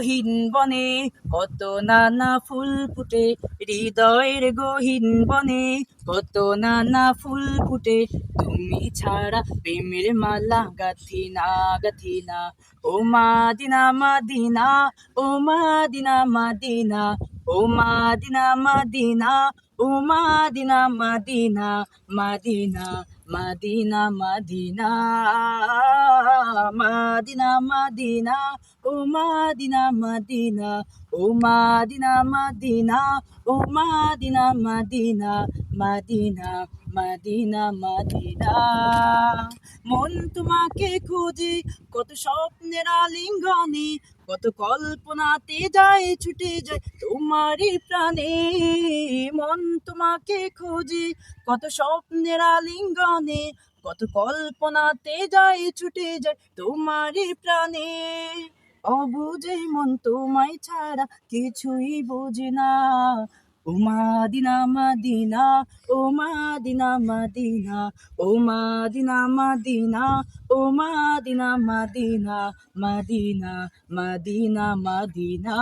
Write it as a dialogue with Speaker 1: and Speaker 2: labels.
Speaker 1: গহীন বনে কত নানা ফুল ফুটে, হৃদয়ের গহীন বনে কত নানা ফুল ফুটে। তুমি ছাড়া প্রেমের মালা গাথি না গাথি না, ও মাদিনা মাদিনা, ও মাদিনা মাদিনা, ও মাদিনা মাদিনা, ও মাদিনা মাদিনা, মাদিনা মাদিনা মাদিনা, মাদিনা মাদিনা, ও মাদিনা মাদিনা, ও মাদিনা মাদিনা, ও মাদিনা মাদিনা, মাদিনা মাদিনা মাদিনা। মন তোমাকে খুঁজে কত স্বপ্নের আলিঙ্গনে, কত কল্পনাতে যায় ছুটে যায় তোমারই প্রাণে। মন তোমাকে খুঁজে কত স্বপ্নের আলিঙ্গনে, কত কল্পনাতে যায় ছুটে যায় তোমারই প্রাণে। অবুঝে মন তোমায় ছাড়া কিছুই বোঝে না, ও মাদিনা মাদিনা, ও মাদিনা মাদিনা, ও মাদিনা মাদিনা, ও মাদিনা মাদিনা, মাদিনা মাদিনা মাদিনা।